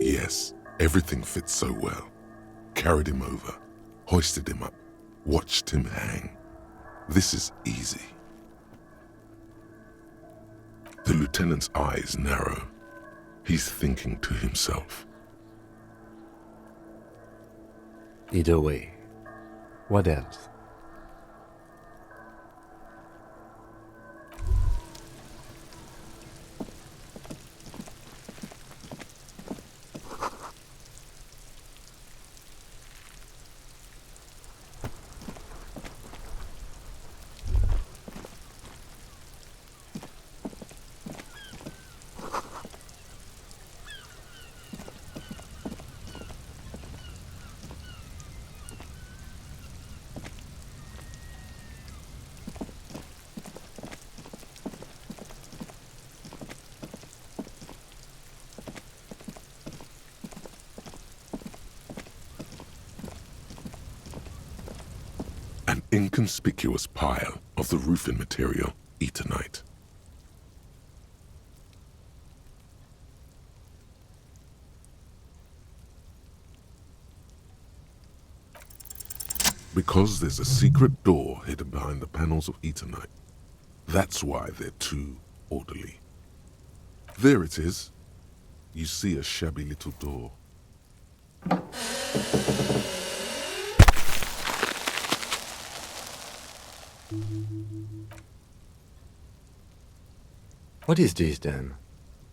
Yes, everything fits so well. Carried him over, hoisted him up, watched him hang. This is easy. The lieutenant's eyes narrow. He's thinking to himself. Either way, what else? An inconspicuous pile of the roofing material, Eternite. Because there's a secret door hidden behind the panels of Eternite. That's why they're too orderly. There it is. You see a shabby little door. What is this then?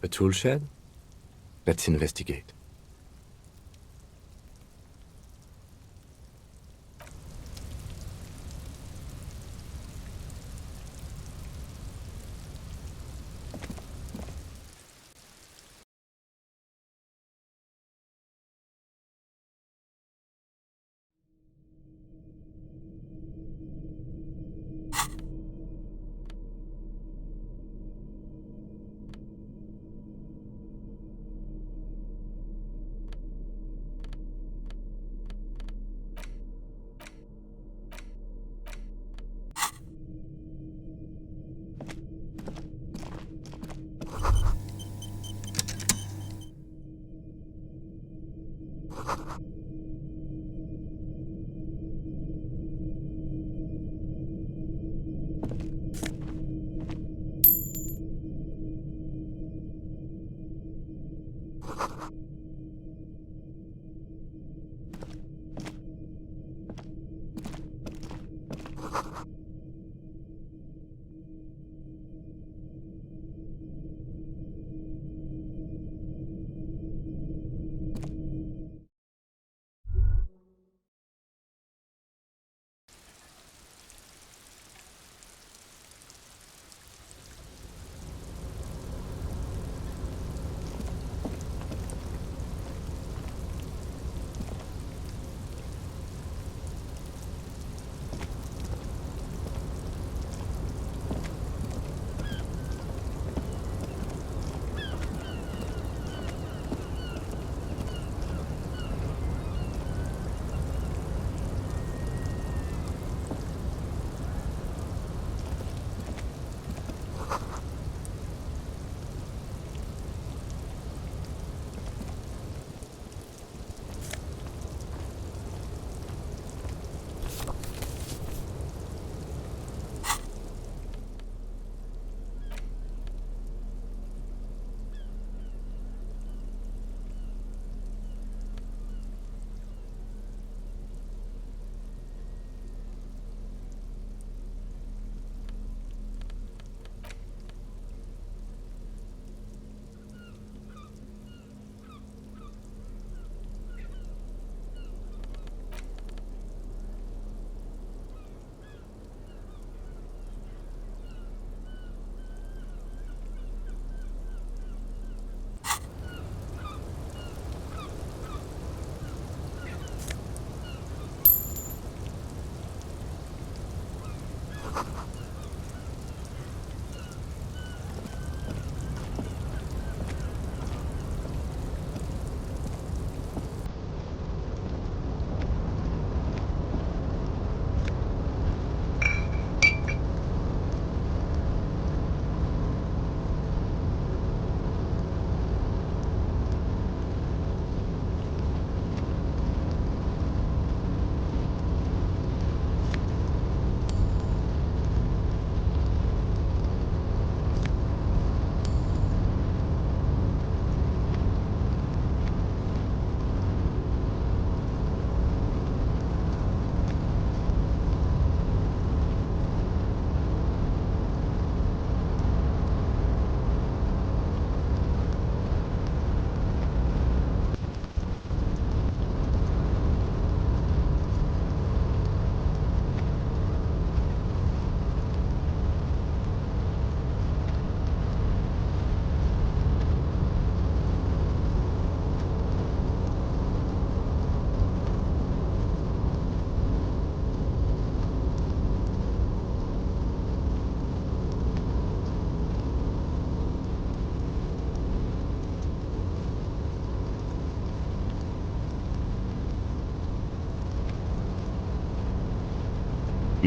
A tool shed? Let's investigate.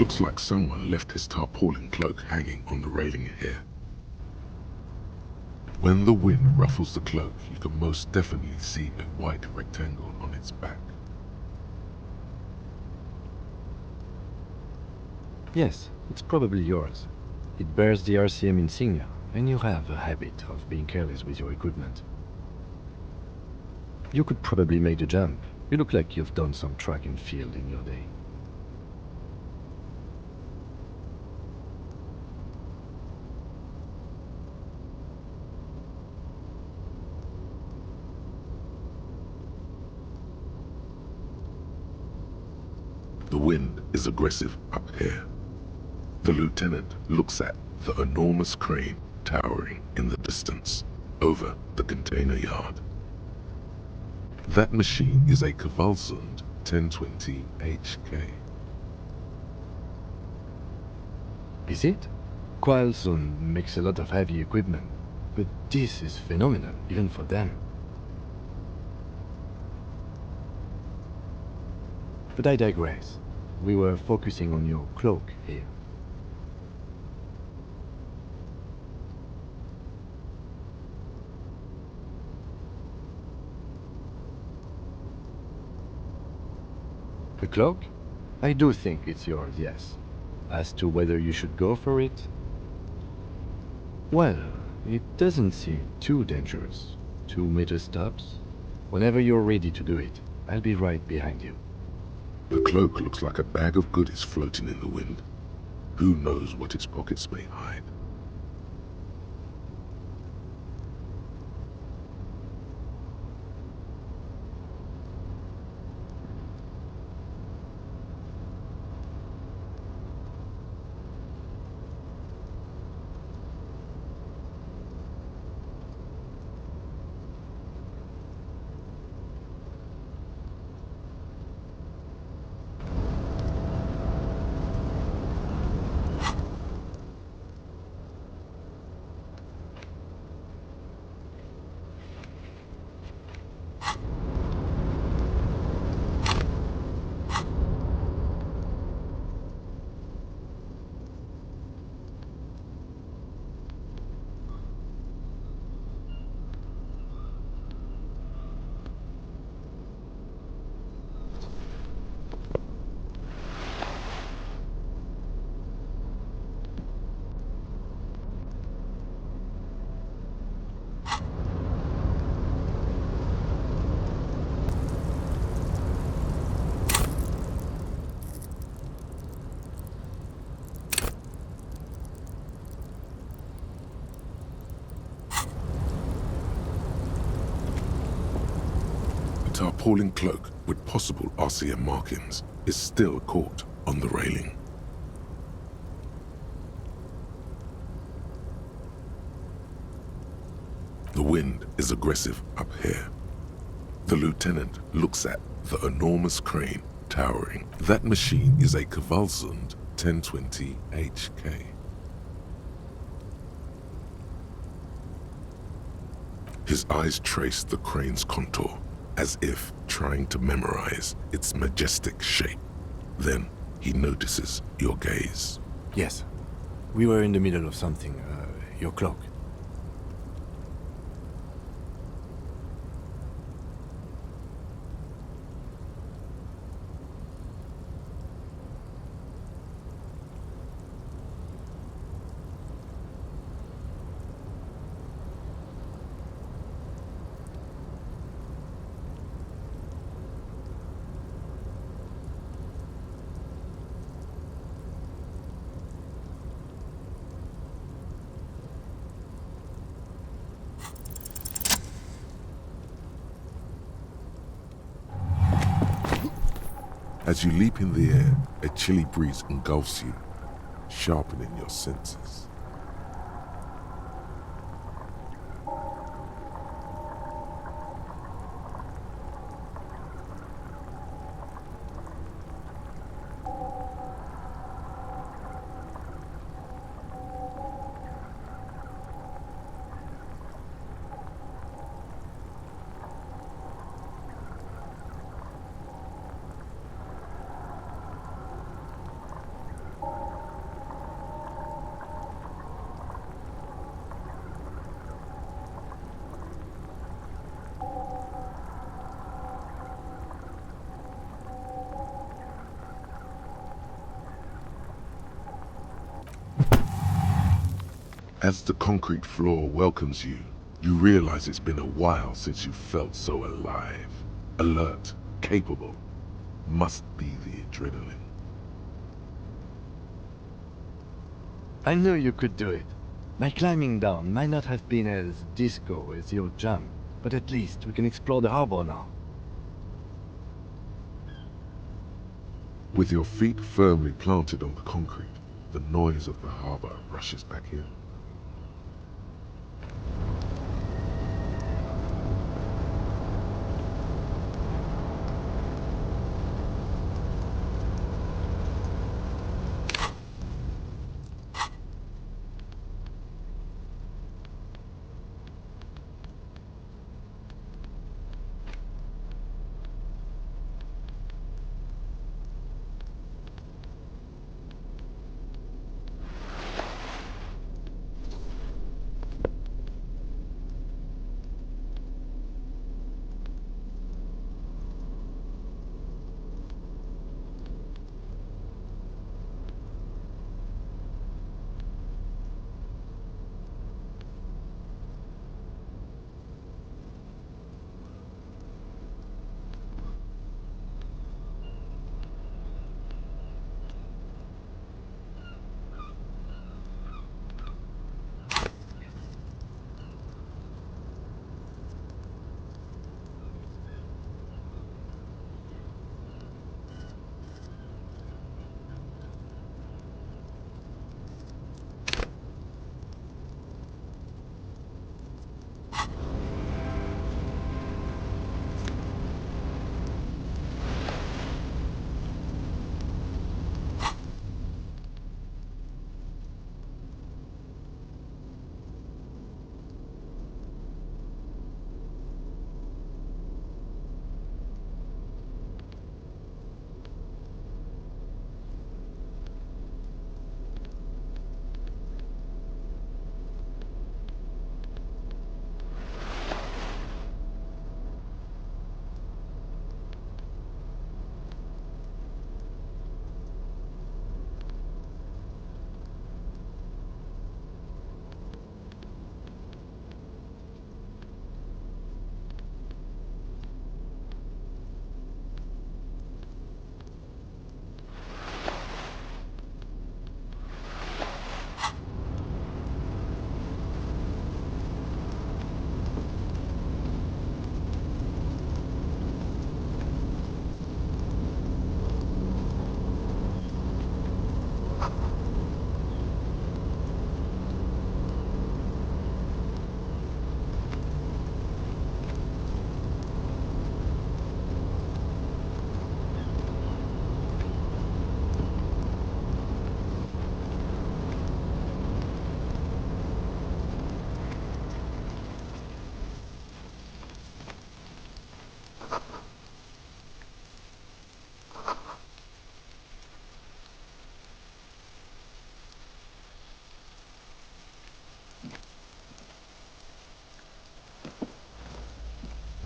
Looks like someone left his tarpaulin cloak hanging on the railing here. When the wind ruffles the cloak, you can most definitely see a white rectangle on its back. Yes, it's probably yours. It bears the RCM insignia, and you have a habit of being careless with your equipment. You could probably make the jump. You look like you've done some track and field in your day. The wind is aggressive up here. The lieutenant looks at the enormous crane towering in the distance over the container yard. That machine is a Kvalsund 1020 HK. Is it? Kvalsund makes a lot of heavy equipment, but this is phenomenal, even for them. But I digress. We were focusing on your cloak here. The cloak? I do think it's yours, yes. As to whether you should go for it? Well, it doesn't seem too dangerous. 2-meter stops. Whenever you're ready to do it, I'll be right behind you. The cloak looks like a bag of goodies floating in the wind. Who knows what its pockets may hide? The tarpaulin cloak with possible RCM markings is still caught on the railing. The wind is aggressive up here. The lieutenant looks at the enormous crane towering. That machine is a Kvalsund 1020 HK. His eyes trace the crane's contour, as if trying to memorize its majestic shape. Then he notices your gaze. Yes. We were in the middle of something. Your cloak. As you leap in the air, a chilly breeze engulfs you, sharpening your senses. As the concrete floor welcomes you, you realize it's been a while since you felt so alive, alert, capable. Must be the adrenaline. I knew you could do it. My climbing down might not have been as disco as your jump, but at least we can explore the harbor now. With your feet firmly planted on the concrete, the noise of the harbor rushes back in.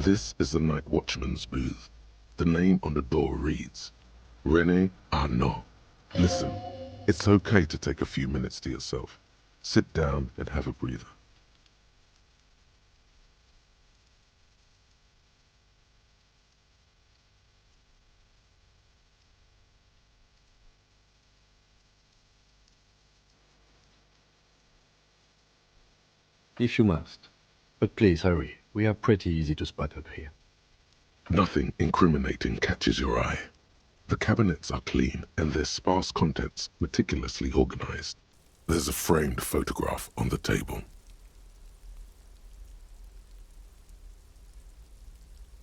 This is the night watchman's booth. The name on the door reads, René Arnaud. Listen, it's okay to take a few minutes to yourself. Sit down and have a breather. If you must. But please hurry. We are pretty easy to spot up here. Nothing incriminating catches your eye. The cabinets are clean and their sparse contents meticulously organized. There's a framed photograph on the table.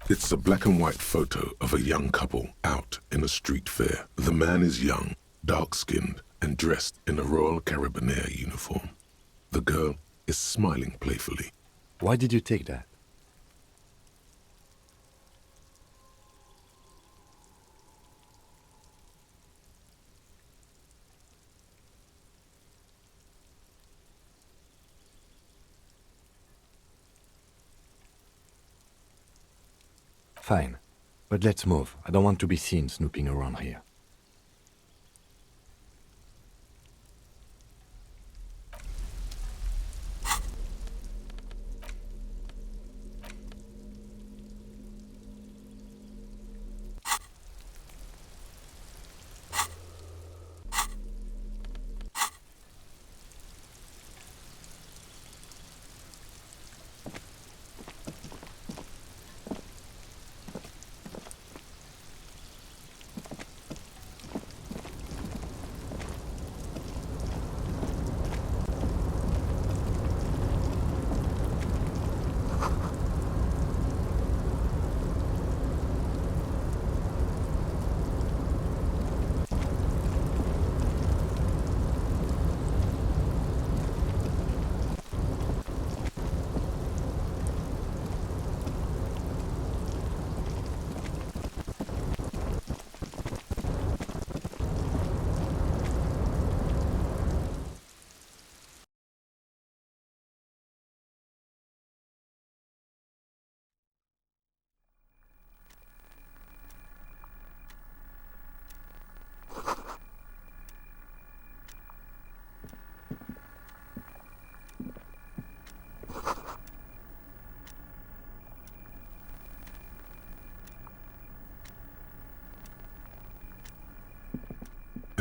It's a black and white photo of a young couple out in a street fair. The man is young, dark-skinned, and dressed in a Royal Carabinieri uniform. The girl is smiling playfully. Why did you take that? Fine. But let's move. I don't want to be seen snooping around here.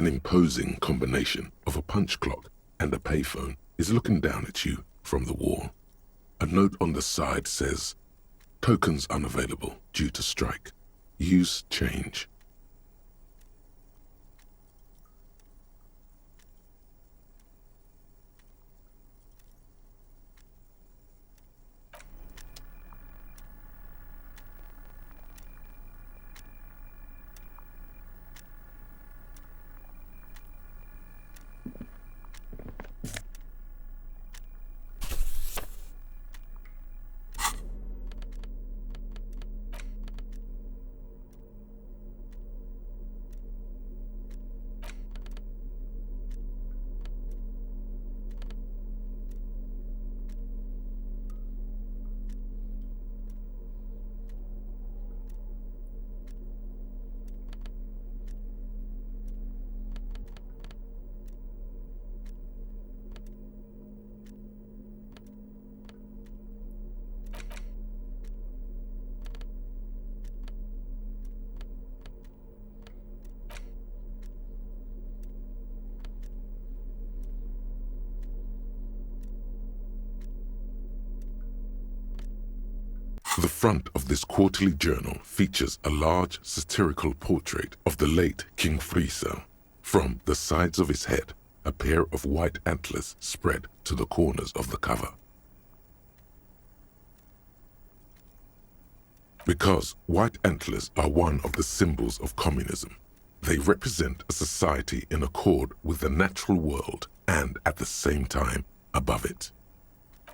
An imposing combination of a punch clock and a payphone is looking down at you from the wall. A note on the side says, "Tokens unavailable due to strike. Use change." The front of this quarterly journal features a large satirical portrait of the late King Friesel. From the sides of his head, a pair of white antlers spread to the corners of the cover. Because white antlers are one of the symbols of communism, they represent a society in accord with the natural world and at the same time above it.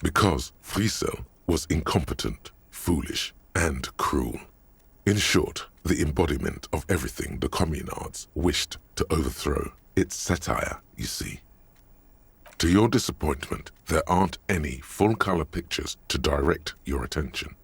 Because Friesel was incompetent, foolish, and cruel. In short, the embodiment of everything the communards wished to overthrow. It's satire, you see. To your disappointment, there aren't any full-color pictures to direct your attention.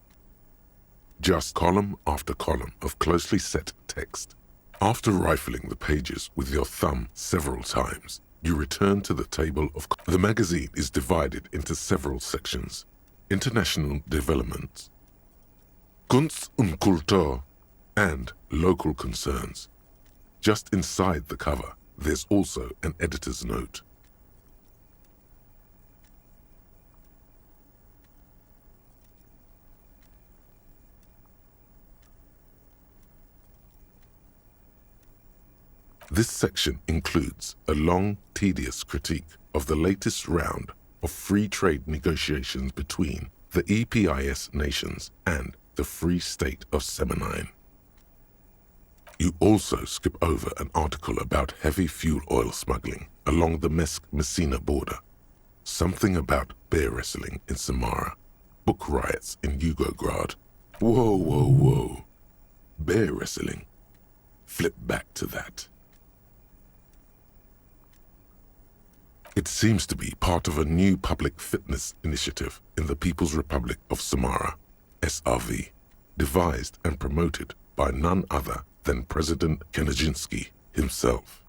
Just column after column of closely set text. After rifling the pages with your thumb several times, you return to the table of... The magazine is divided into several sections. International developments, Kunst und Kultur, and local concerns. Just inside the cover, there's also an editor's note. This section includes a long, tedious critique of the latest round of free trade negotiations between the EPIS nations and the Free State of Semenine. You also skip over an article about heavy fuel oil smuggling along the Messina border, something about bear wrestling in Samara, book riots in Yugograd. Whoa, whoa, whoa. Bear wrestling. Flip back to that. It seems to be part of a new public fitness initiative in the People's Republic of Samara, SRV, devised and promoted by none other than President Kanajinsky himself.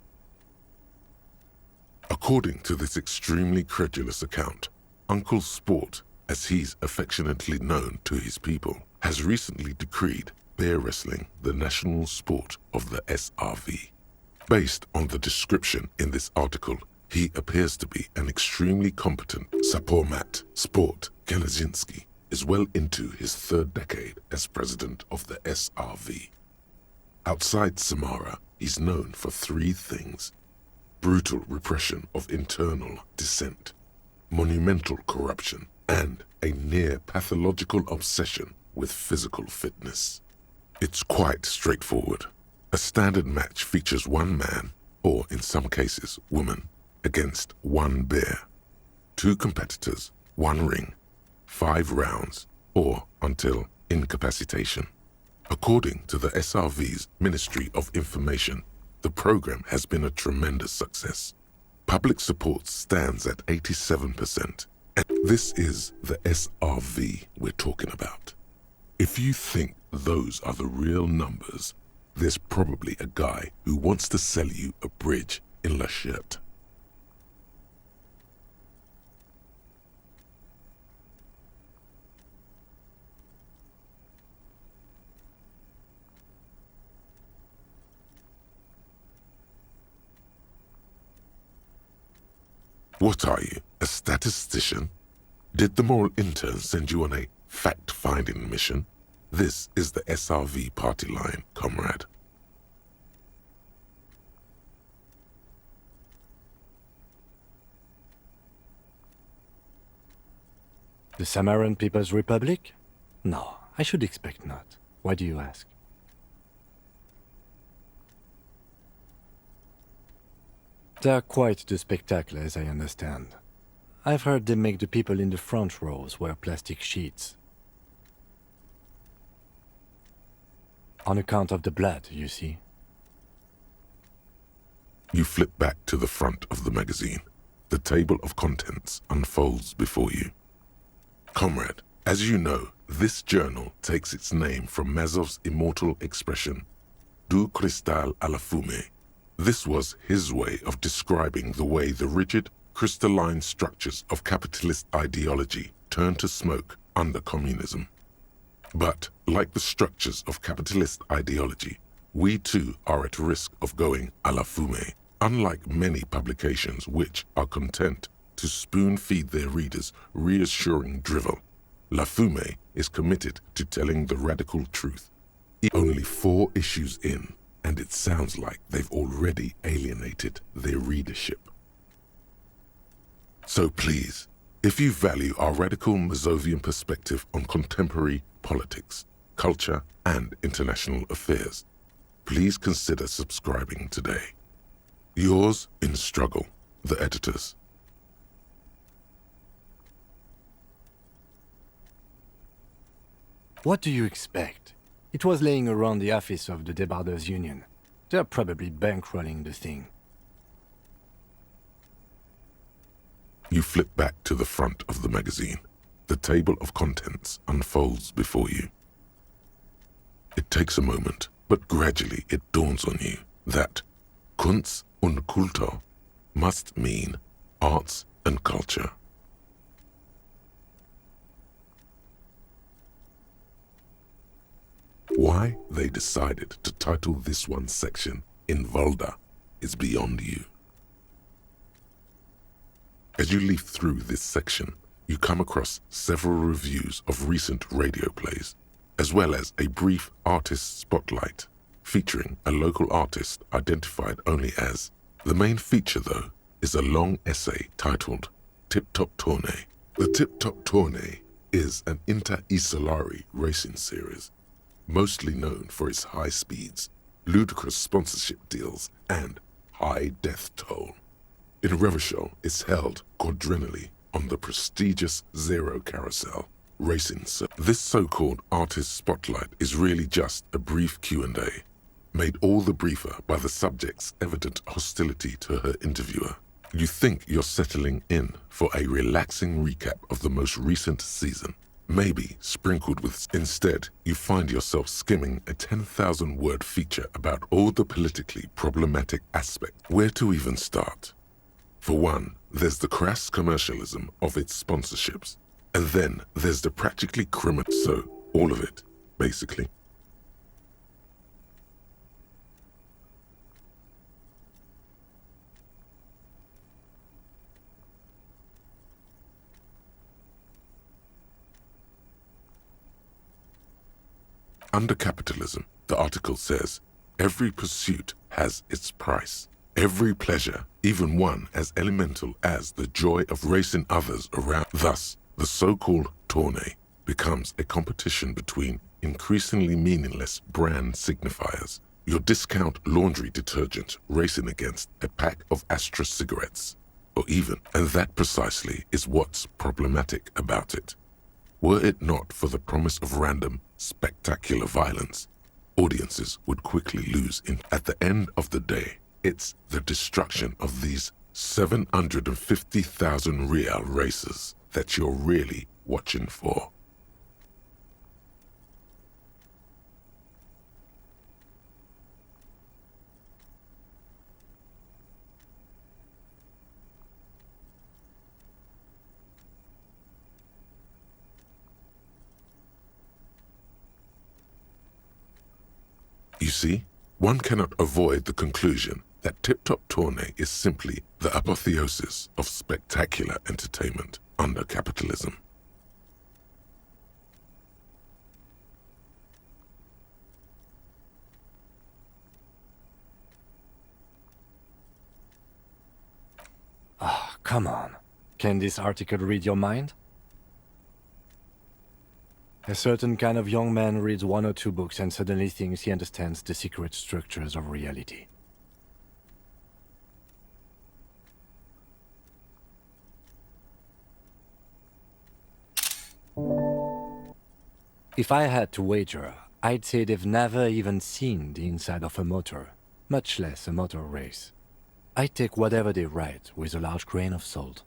According to this extremely credulous account, Uncle Sport, as he's affectionately known to his people, has recently decreed bear wrestling the national sport of the SRV. Based on the description in this article, he appears to be an extremely competent Sapormat. Sport Kanajinsky is well into his third decade as president of the SRV. Outside Samara, he's known for three things: brutal repression of internal dissent, monumental corruption, and a near pathological obsession with physical fitness. It's quite straightforward. A standard match features one man, or in some cases woman, against one bear. Two competitors, one ring, 5 rounds, or until incapacitation. According to the SRV's Ministry of Information, the program has been a tremendous success. Public support stands at 87%, and this is the SRV we're talking about. If you think those are the real numbers, there's probably a guy who wants to sell you a bridge in La Cherte. What are you, a statistician? Did the moral intern send you on a fact-finding mission? This is the SRV party line, comrade. The Samaran People's Republic? No, I should expect not. Why do you ask? They're quite the spectacle, as I understand. I've heard they make the people in the front rows wear plastic sheets. On account of the blood, you see. You flip back to the front of the magazine. The table of contents unfolds before you. Comrade, as you know, this journal takes its name from Mazov's immortal expression, Du cristal à la fumée. This was his way of describing the way the rigid, crystalline structures of capitalist ideology turned to smoke under communism. But, like the structures of capitalist ideology, we too are at risk of going à la fumée, unlike many publications which are content to spoon-feed their readers reassuring drivel. La Fumée is committed to telling the radical truth. Only 4 issues in, and it sounds like they've already alienated their readership. So please, if you value our radical Mazovian perspective on contemporary politics, culture, and international affairs, please consider subscribing today. Yours in struggle, the editors. What do you expect? It was laying around the office of the Debarders Union. They're probably bankrolling the thing. You flip back to the front of the magazine. The table of contents unfolds before you. It takes a moment, but gradually it dawns on you that Kunst und Kultur must mean arts and culture. Why they decided to title this one section In Volda is beyond you. As you leaf through this section, you come across several reviews of recent radio plays, as well as a brief artist spotlight featuring a local artist identified only as. The main feature, though, is a long essay titled Tip Top Tournée. The Tip Top Tournée is an inter-isolari racing series, mostly known for its high speeds, ludicrous sponsorship deals, and high death toll. In Revachol, it's held quadrennially on the prestigious Zero Carousel racing. This so-called artist spotlight is really just a brief Q&A, made all the briefer by the subject's evident hostility to her interviewer. You think you're settling in for a relaxing recap of the most recent season, maybe sprinkled with. Instead, you find yourself skimming a 10,000-word feature about all the politically problematic aspects. Where to even start? For one, there's the crass commercialism of its sponsorships, and then there's the practically criminal. So, all of it, basically. Under capitalism, the article says, every pursuit has its price. Every pleasure, even one as elemental as the joy of racing others around. Thus, the so-called tournée becomes a competition between increasingly meaningless brand signifiers. Your discount laundry detergent racing against a pack of Astra cigarettes, or even, and that precisely is what's problematic about it. Were it not for the promise of random, spectacular violence, audiences would quickly lose in. At the end of the day, it's the destruction of these 750,000 real races that you're really watching for. You see, one cannot avoid the conclusion that Tip Top Tourney is simply the apotheosis of spectacular entertainment under capitalism. Ah, come on. Can this article read your mind? A certain kind of young man reads 1 or 2 books and suddenly thinks he understands the secret structures of reality. If I had to wager, I'd say they've never even seen the inside of a motor, much less a motor race. I take whatever they write with a large grain of salt.